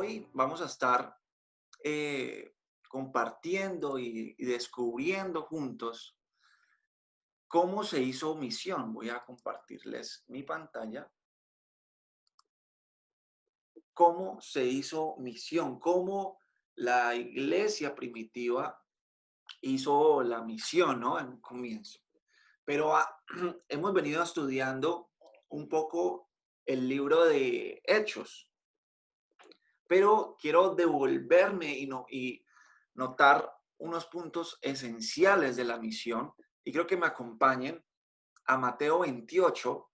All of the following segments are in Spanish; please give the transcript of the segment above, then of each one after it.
hoy vamos a estar compartiendo y descubriendo juntos cómo se hizo misión. Voy a compartirles mi pantalla. Cómo se hizo misión, cómo la iglesia primitiva hizo la misión, ¿no? En un comienzo. Pero hemos venido estudiando un poco el libro de Hechos, pero quiero devolverme y notar unos puntos esenciales de la misión y creo que me acompañen a Mateo 28,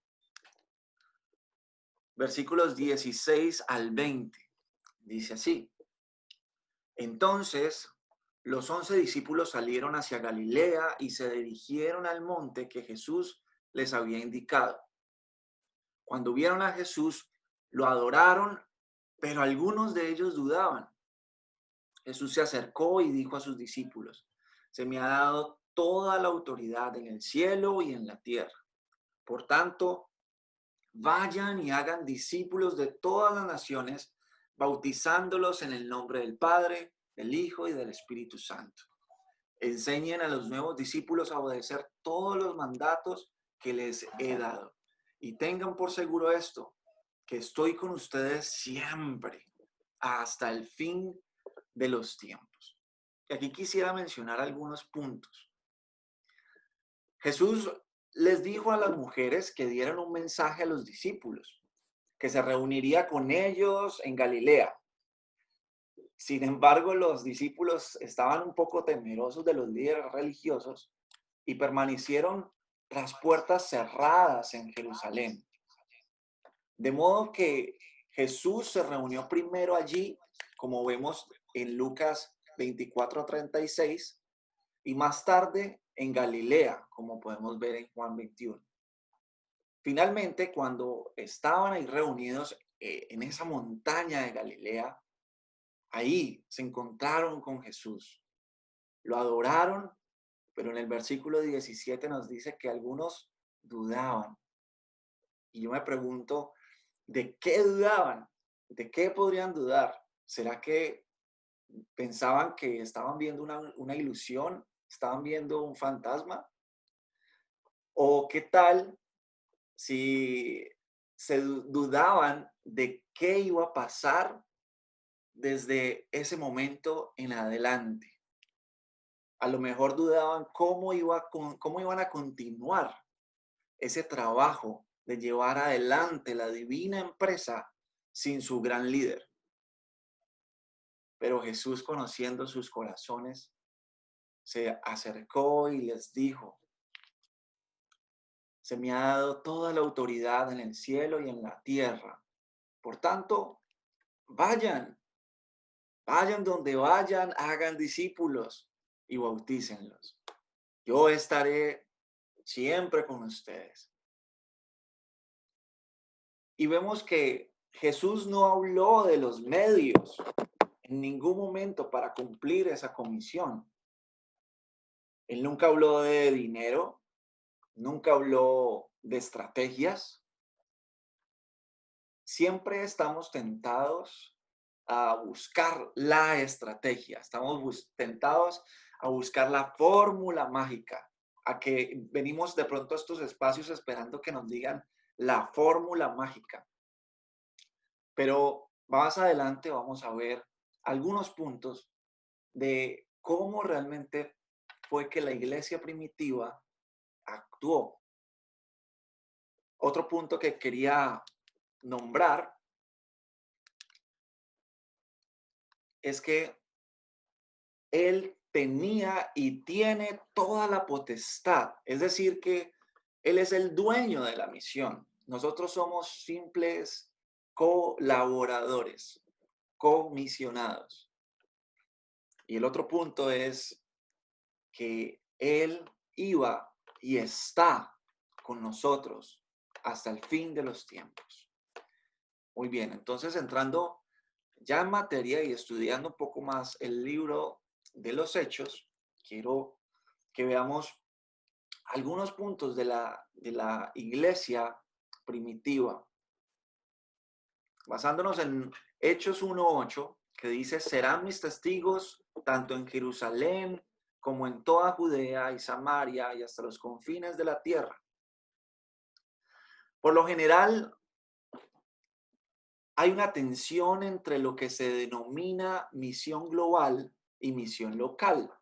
versículos 16 al 20. Dice así: Entonces los 11 discípulos salieron hacia Galilea y se dirigieron al monte que Jesús les había indicado. Cuando vieron a Jesús, lo adoraron, pero algunos de ellos dudaban. Jesús se acercó y dijo a sus discípulos: Se me ha dado toda la autoridad en el cielo y en la tierra. Por tanto, vayan y hagan discípulos de todas las naciones, bautizándolos en el nombre del Padre, del Hijo y del Espíritu Santo. Enseñen a los nuevos discípulos a obedecer todos los mandatos que les he dado. Y tengan por seguro esto, que estoy con ustedes siempre, hasta el fin de los tiempos. Y aquí quisiera mencionar algunos puntos. Jesús les dijo a las mujeres que dieran un mensaje a los discípulos, que se reuniría con ellos en Galilea. Sin embargo, los discípulos estaban un poco temerosos de los líderes religiosos y permanecieron las puertas cerradas en Jerusalén. De modo que Jesús se reunió primero allí, como vemos en Lucas 24:36, y más tarde en Galilea, como podemos ver en Juan 21. Finalmente, cuando estaban ahí reunidos en esa montaña de Galilea, ahí se encontraron con Jesús. Lo adoraron, pero en el versículo 17 nos dice que algunos dudaban. Y yo me pregunto, ¿de qué dudaban? ¿De qué podrían dudar? ¿Será que pensaban que estaban viendo una ilusión? ¿Estaban viendo un fantasma? ¿O qué tal si se dudaban de qué iba a pasar desde ese momento en adelante? A lo mejor dudaban cómo iban a continuar ese trabajo de llevar adelante la divina empresa sin su gran líder. Pero Jesús, conociendo sus corazones, se acercó y les dijo: Se me ha dado toda la autoridad en el cielo y en la tierra. Por tanto, vayan, vayan donde vayan, hagan discípulos y bautícenlos. Yo estaré siempre con ustedes. Y vemos que Jesús no habló de los medios en ningún momento para cumplir esa comisión. Él nunca habló de dinero, nunca habló de estrategias. Siempre estamos tentados a buscar la estrategia, estamos tentados a buscar la fórmula mágica, a que venimos de pronto a estos espacios esperando que nos digan la fórmula mágica. Pero más adelante vamos a ver algunos puntos de cómo realmente fue que la iglesia primitiva actuó. Otro punto que quería nombrar es que él tenía y tiene toda la potestad, es decir, que él es el dueño de la misión. Nosotros somos simples colaboradores, comisionados. Y el otro punto es que Él iba y está con nosotros hasta el fin de los tiempos. Muy bien, entonces entrando ya en materia y estudiando un poco más el libro de los Hechos, quiero que veamos algunos puntos de la iglesia primitiva. Basándonos en Hechos 1:8, que dice, serán mis testigos tanto en Jerusalén como en toda Judea y Samaria y hasta los confines de la tierra. Por lo general, hay una tensión entre lo que se denomina misión global y misión local.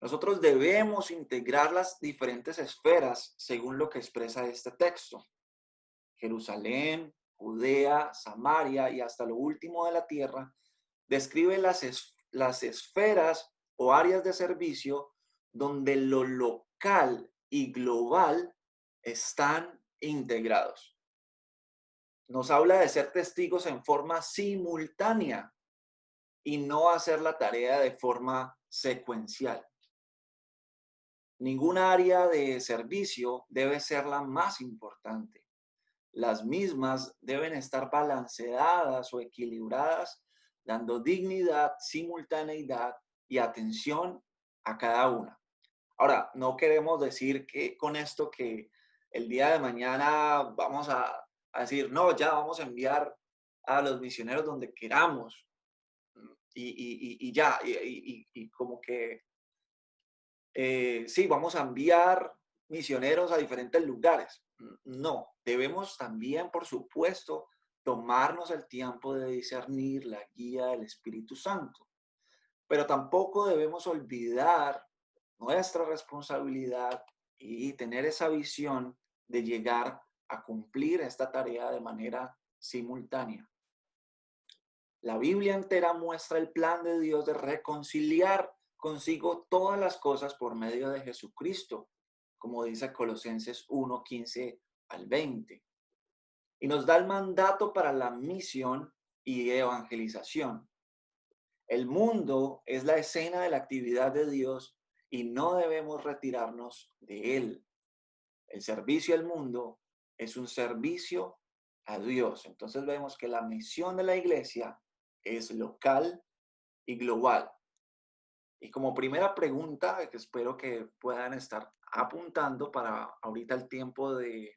Nosotros debemos integrar las diferentes esferas según lo que expresa este texto. Jerusalén, Judea, Samaria y hasta lo último de la tierra describe las esferas o áreas de servicio donde lo local y global están integrados. Nos habla de ser testigos en forma simultánea y no hacer la tarea de forma secuencial. Ninguna área de servicio debe ser la más importante. Las mismas deben estar balanceadas o equilibradas, dando dignidad, simultaneidad y atención a cada una. Ahora, no queremos decir que con esto que el día de mañana vamos a decir, no, ya vamos a enviar a los misioneros donde queramos y ya, y como que sí, vamos a enviar misioneros a diferentes lugares. No, debemos también, por supuesto, tomarnos el tiempo de discernir la guía del Espíritu Santo, pero tampoco debemos olvidar nuestra responsabilidad y tener esa visión de llegar a cumplir esta tarea de manera simultánea. La Biblia entera muestra el plan de Dios de reconciliar consigo todas las cosas por medio de Jesucristo, como dice Colosenses 1:15 al 20. Y nos da el mandato para la misión y evangelización. El mundo es la escena de la actividad de Dios y no debemos retirarnos de él. El servicio al mundo es un servicio a Dios. Entonces vemos que la misión de la iglesia es local y global. Y como primera pregunta, que espero que puedan estar apuntando para ahorita el tiempo de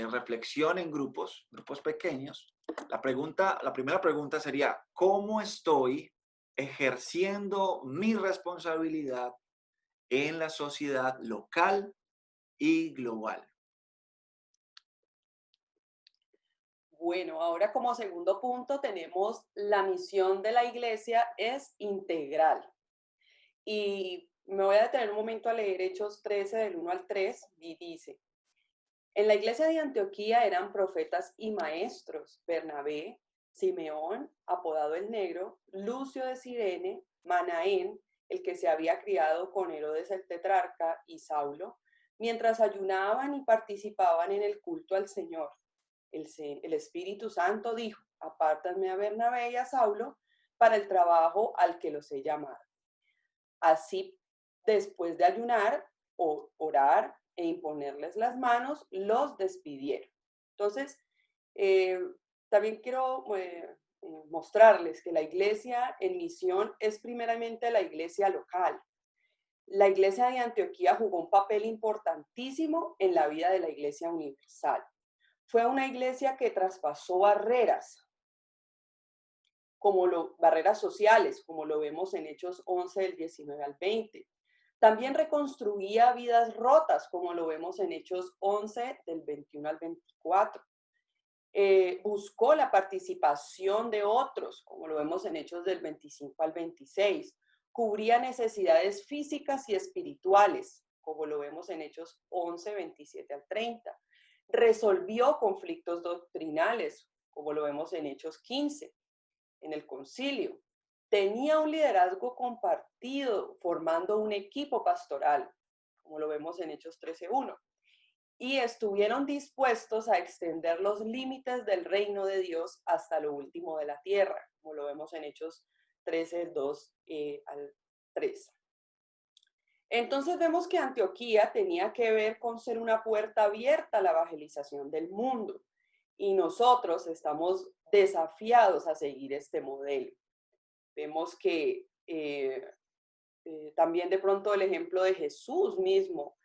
reflexión en grupos pequeños, la primera pregunta sería, ¿cómo estoy ejerciendo mi responsabilidad en la sociedad local y global? Bueno, ahora como segundo punto tenemos la misión de la iglesia es integral. Y me voy a detener un momento a leer Hechos 13 del 1 al 3 y dice, en la iglesia de Antioquía eran profetas y maestros, Bernabé, Simeón, apodado el Negro, Lucio de Cirene, Manaén, el que se había criado con Herodes el tetrarca, y Saulo, mientras ayunaban y participaban en el culto al Señor. El Espíritu Santo dijo, apártame a Bernabé y a Saulo para el trabajo al que los he llamado. Así, después de ayunar, o orar e imponerles las manos, los despidieron. Entonces, eh, también quiero mostrarles que la iglesia en misión es primeramente la iglesia local. La iglesia de Antioquía jugó un papel importantísimo en la vida de la iglesia universal. Fue una iglesia que traspasó barreras, barreras sociales, como lo vemos en Hechos 11 del 19 al 20. También reconstruía vidas rotas, como lo vemos en Hechos 11 del 21 al 24. Buscó la participación de otros, como lo vemos en Hechos del 25 al 26. Cubría necesidades físicas y espirituales, como lo vemos en Hechos 11, 27 al 30. Resolvió conflictos doctrinales, como lo vemos en Hechos 15, en el concilio. Tenía un liderazgo compartido, formando un equipo pastoral, como lo vemos en Hechos 13:1. Y estuvieron dispuestos a extender los límites del reino de Dios hasta lo último de la tierra, como lo vemos en Hechos 13:2 al 3. Entonces vemos que Antioquía tenía que ver con ser una puerta abierta a la evangelización del mundo. Y nosotros estamos desafiados a seguir este modelo. Vemos que también de pronto el ejemplo de Jesús mismo,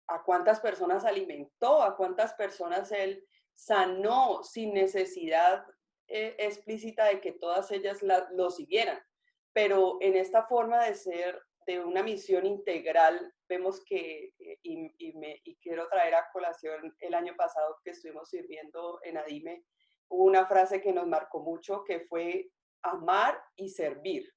a cuántas personas alimentó, a cuántas personas él sanó sin necesidad explícita de que todas ellas lo siguieran. Pero en esta forma de ser, de una misión integral, vemos que, y quiero traer a colación el año pasado que estuvimos sirviendo en Adime, hubo una frase que nos marcó mucho que fue amar y servir.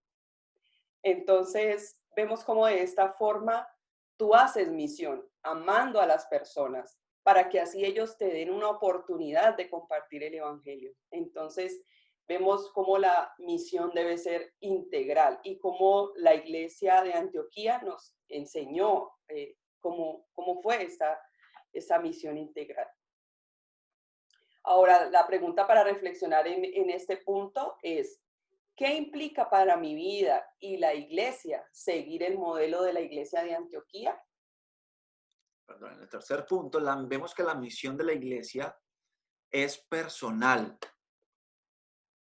Entonces, vemos cómo de esta forma tú haces misión, amando a las personas, para que así ellos te den una oportunidad de compartir el Evangelio. Entonces, vemos cómo la misión debe ser integral y cómo la iglesia de Antioquía nos enseñó cómo fue esta misión integral. Ahora, la pregunta para reflexionar en este punto es, ¿qué implica para mi vida y la iglesia seguir el modelo de la iglesia de Antioquía? Perdón, en el tercer punto, vemos que la misión de la iglesia es personal.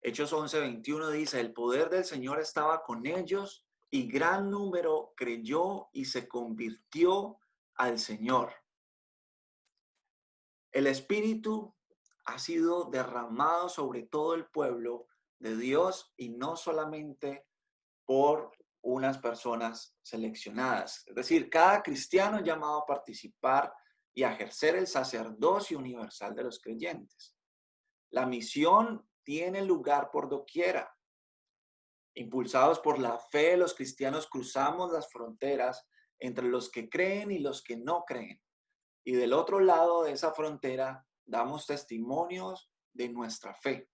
Hechos 11:21 dice, el poder del Señor estaba con ellos y gran número creyó y se convirtió al Señor. El Espíritu ha sido derramado sobre todo el pueblo de Dios y no solamente por unas personas seleccionadas. Es decir, cada cristiano es llamado a participar y a ejercer el sacerdocio universal de los creyentes. La misión tiene lugar por doquiera. Impulsados por la fe, los cristianos cruzamos las fronteras entre los que creen y los que no creen. Y del otro lado de esa frontera damos testimonios de nuestra fe.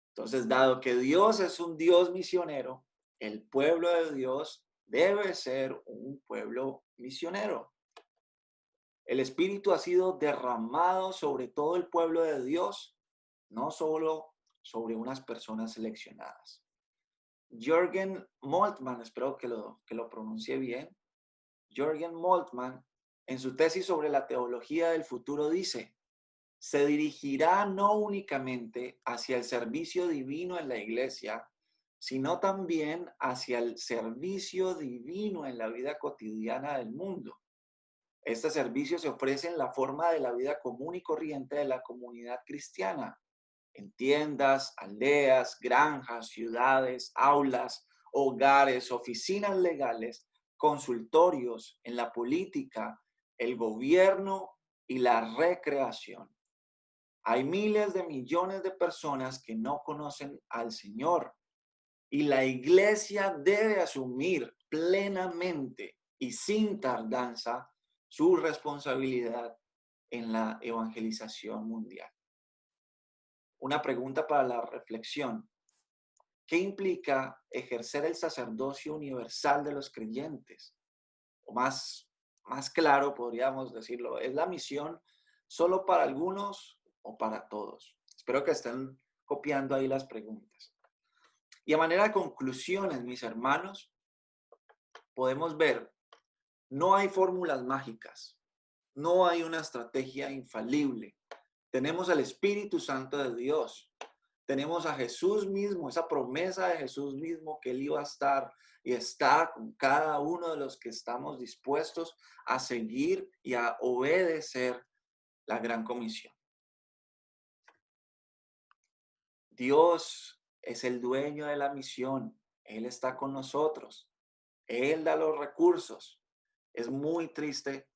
Entonces, dado que Dios es un Dios misionero, el pueblo de Dios debe ser un pueblo misionero. El Espíritu ha sido derramado sobre todo el pueblo de Dios, no solo sobre unas personas seleccionadas. Jürgen Moltmann, espero que lo pronuncie bien, Jürgen Moltmann, en su tesis sobre la teología del futuro dice, se dirigirá no únicamente hacia el servicio divino en la iglesia, sino también hacia el servicio divino en la vida cotidiana del mundo. Este servicio se ofrece en la forma de la vida común y corriente de la comunidad cristiana, en tiendas, aldeas, granjas, ciudades, aulas, hogares, oficinas legales, consultorios, en la política, el gobierno y la recreación. Hay miles de millones de personas que no conocen al Señor y la iglesia debe asumir plenamente y sin tardanza su responsabilidad en la evangelización mundial. Una pregunta para la reflexión. ¿Qué implica ejercer el sacerdocio universal de los creyentes? O más claro, podríamos decirlo, ¿es la misión solo para algunos o para todos? Espero que estén copiando ahí las preguntas. Y a manera de conclusiones, mis hermanos, podemos ver, no hay fórmulas mágicas, no hay una estrategia infalible. Tenemos al Espíritu Santo de Dios, tenemos a Jesús mismo, esa promesa de Jesús mismo que Él iba a estar y está con cada uno de los que estamos dispuestos a seguir y a obedecer la gran comisión. Dios es el dueño de la misión, Él está con nosotros, Él da los recursos. Es muy triste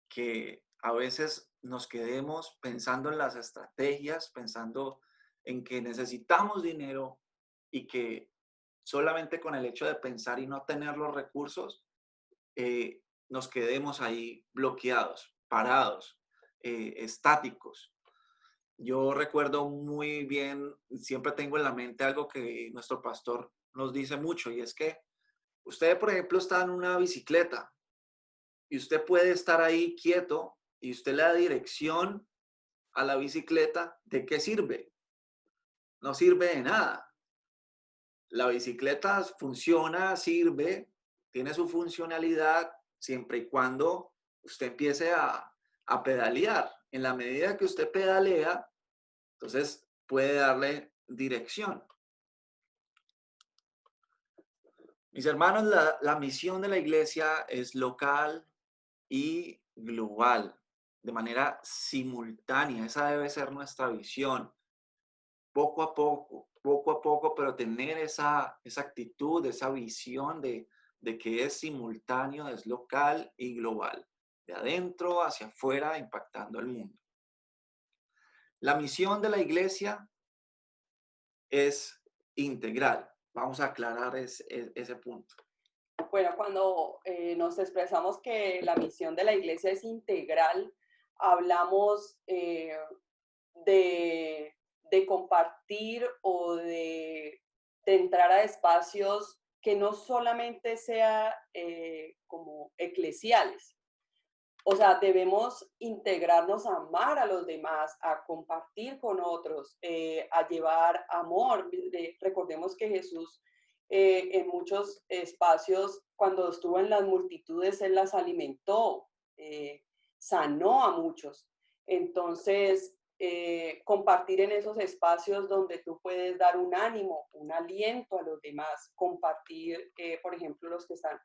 que a veces nos quedemos pensando en las estrategias, pensando en que necesitamos dinero y que solamente con el hecho de pensar y no tener los recursos, nos quedemos ahí bloqueados, parados, estáticos. Yo recuerdo muy bien, siempre tengo en la mente algo que nuestro pastor nos dice mucho y es que usted, por ejemplo, está en una bicicleta y usted puede estar ahí quieto y usted le da dirección a la bicicleta. ¿De qué sirve? No sirve de nada. La bicicleta funciona, sirve, tiene su funcionalidad siempre y cuando usted empiece a pedalear. En la medida que usted pedalea, entonces puede darle dirección. Mis hermanos, la misión de la iglesia es local y global. de manera simultánea. Esa debe ser nuestra visión. Poco a poco, pero tener esa actitud, esa visión de que es simultáneo, es local y global, de adentro hacia afuera, impactando el mundo. La misión de la iglesia es integral. Vamos a aclarar ese punto. Bueno, cuando nos expresamos que la misión de la iglesia es integral, hablamos de, de compartir o de entrar a espacios que no solamente sea como eclesiales. O sea, debemos integrarnos a amar a los demás, a compartir con otros, a llevar amor. Recordemos que Jesús en muchos espacios, cuando estuvo en las multitudes, Él las alimentó, sanó a muchos. Entonces, compartir en esos espacios donde tú puedes dar un ánimo, un aliento a los demás, compartir, por ejemplo, los que están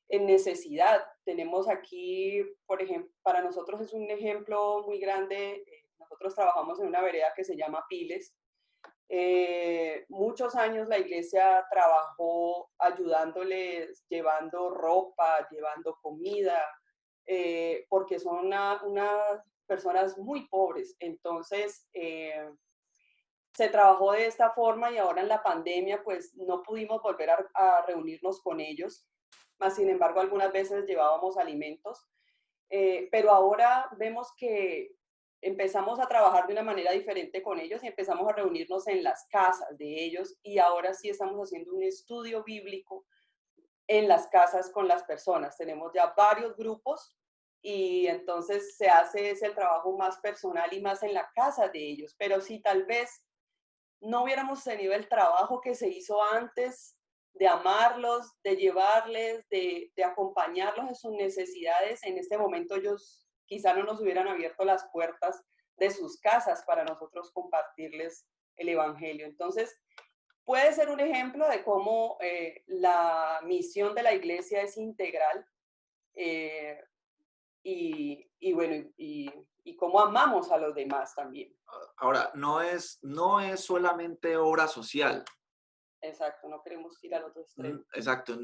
en necesidad. Tenemos aquí, por ejemplo, para nosotros es un ejemplo muy grande. Nosotros trabajamos en una vereda que se llama Piles. Muchos años la iglesia trabajó ayudándoles, llevando ropa, llevando comida, porque son unas personas muy pobres. Entonces, se trabajó de esta forma y ahora en la pandemia pues no pudimos volver a reunirnos con ellos, más sin embargo algunas veces llevábamos alimentos, pero ahora vemos que empezamos a trabajar de una manera diferente con ellos y empezamos a reunirnos en las casas de ellos y ahora sí estamos haciendo un estudio bíblico en las casas con las personas. Tenemos ya varios grupos y entonces se hace ese trabajo más personal y más en la casa de ellos, pero si tal vez no hubiéramos tenido el trabajo que se hizo antes de amarlos, de llevarles, de acompañarlos en sus necesidades, en este momento ellos quizá no nos hubieran abierto las puertas de sus casas para nosotros compartirles el Evangelio. Entonces, puede ser un ejemplo de cómo la misión de la iglesia es integral eh, y bueno, y cómo amamos a los demás también. Ahora, no es solamente obra social. Exacto, no queremos ir al otro extremo. Exacto,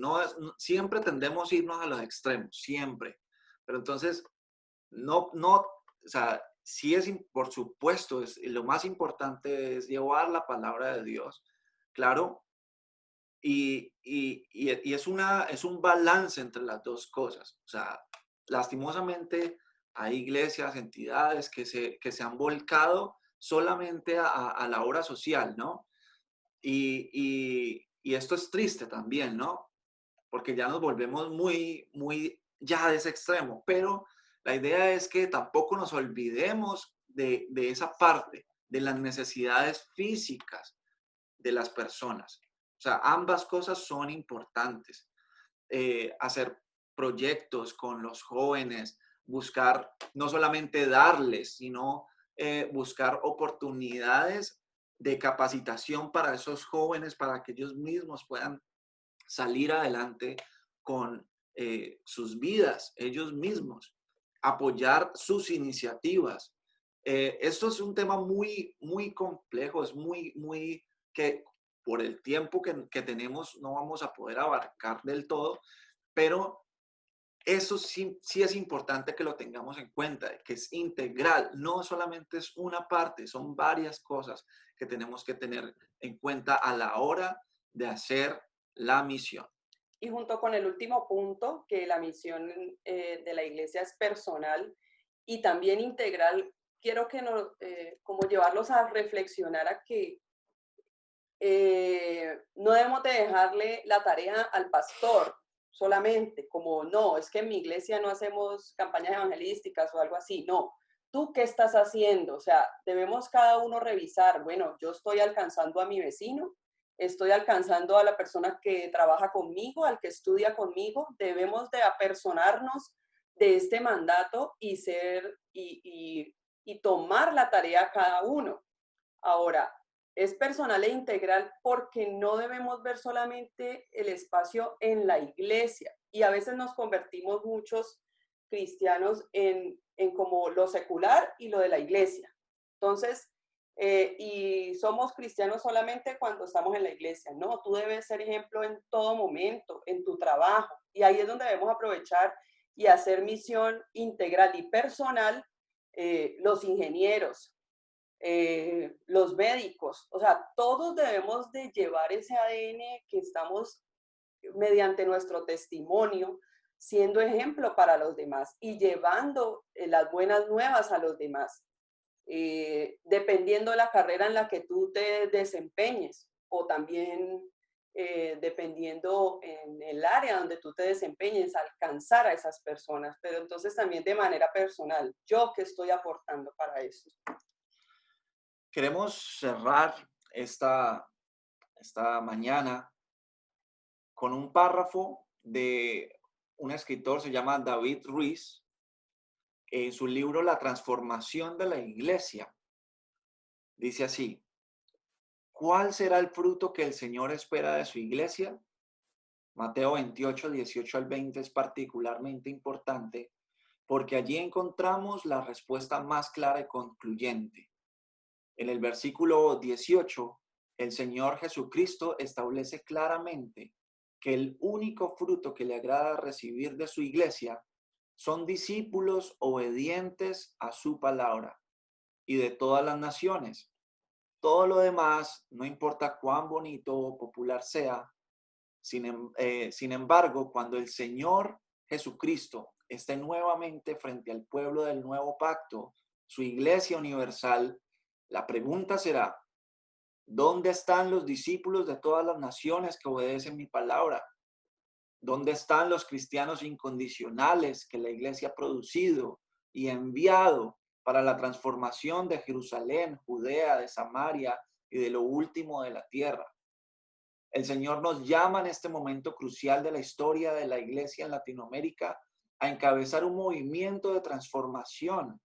siempre tendemos a irnos a los extremos, siempre. Pero entonces, o sea, sí por supuesto, lo más importante es llevar la palabra de Dios, claro, y es un balance entre las dos cosas. O sea, lastimosamente hay iglesias, entidades que se han volcado solamente a la obra social, ¿no? Y esto es triste también, ¿no? Porque ya nos volvemos muy ya de ese extremo, pero la idea es que tampoco nos olvidemos de esa parte, de las necesidades físicas de las personas. O sea, ambas cosas son importantes. Hacer proyectos con los jóvenes, buscar no solamente darles, sino buscar oportunidades de capacitación para esos jóvenes, para que ellos mismos puedan salir adelante con sus vidas, ellos mismos, apoyar sus iniciativas. Esto es un tema muy complejo, es que por el tiempo que tenemos no vamos a poder abarcar del todo, pero eso sí es importante que lo tengamos en cuenta, que es integral, no solamente es una parte, son varias cosas que tenemos que tener en cuenta a la hora de hacer la misión. Y junto con el último punto, que la misión de la iglesia es personal y también integral, quiero que nos, como llevarlos a reflexionar a que no debemos de dejarle la tarea al pastor solamente, como no, es que en mi iglesia no hacemos campañas evangelísticas o algo así, no. ¿Tú qué estás haciendo? O sea, debemos cada uno revisar, bueno, yo estoy alcanzando a mi vecino, estoy alcanzando a la persona que trabaja conmigo, al que estudia conmigo, debemos de apersonarnos de este mandato y ser y tomar la tarea cada uno. Ahora, es personal e integral porque no debemos ver solamente el espacio en la iglesia y a veces nos convertimos muchos cristianos en como lo secular y lo de la iglesia. Entonces, y somos cristianos solamente cuando estamos en la iglesia. No, tú debes ser ejemplo en todo momento, en tu trabajo. Y ahí es donde debemos aprovechar y hacer misión integral y personal, los ingenieros, los médicos, o sea, todos debemos de llevar ese ADN que estamos mediante nuestro testimonio siendo ejemplo para los demás y llevando las buenas nuevas a los demás, dependiendo de la carrera en la que tú te desempeñes o también dependiendo en el área donde tú te desempeñes, alcanzar a esas personas, pero entonces también de manera personal, yo qué estoy aportando para eso. Queremos cerrar esta mañana con un párrafo de un escritor, se llama David Ruiz, en su libro La transformación de la iglesia. Dice así: ¿cuál será el fruto que el Señor espera de su iglesia? Mateo 28, 18 al 20 es particularmente importante porque allí encontramos la respuesta más clara y concluyente. En el versículo 18, el Señor Jesucristo establece claramente que el único fruto que le agrada recibir de su iglesia son discípulos obedientes a su palabra y de todas las naciones. Todo lo demás, no importa cuán bonito o popular sea, sin embargo, cuando el Señor Jesucristo esté nuevamente frente al pueblo del nuevo pacto, su iglesia universal, la pregunta será: ¿dónde están los discípulos de todas las naciones que obedecen mi palabra? ¿Dónde están los cristianos incondicionales que la iglesia ha producido y enviado para la transformación de Jerusalén, Judea, de Samaria y de lo último de la tierra? El Señor nos llama en este momento crucial de la historia de la iglesia en Latinoamérica a encabezar un movimiento de transformación.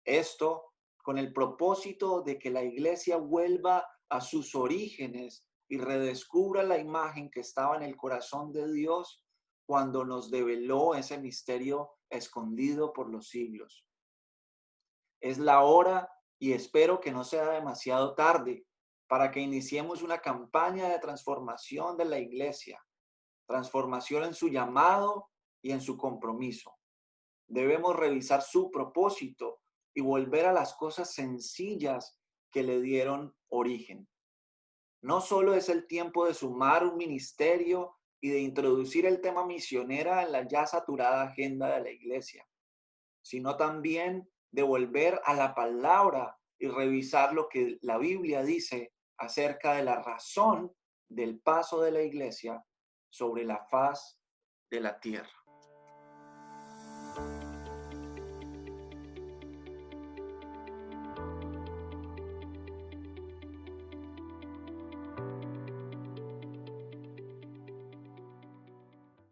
Esto con el propósito de que la iglesia vuelva a sus orígenes y redescubra la imagen que estaba en el corazón de Dios cuando nos develó ese misterio escondido por los siglos. Es la hora y espero que no sea demasiado tarde para que iniciemos una campaña de transformación de la iglesia, transformación en su llamado y en su compromiso. Debemos revisar su propósito y volver a las cosas sencillas que le dieron origen. No solo es el tiempo de sumar un ministerio y de introducir el tema misionera en la ya saturada agenda de la iglesia, sino también de volver a la palabra y revisar lo que la Biblia dice acerca de la razón del paso de la iglesia sobre la faz de la tierra.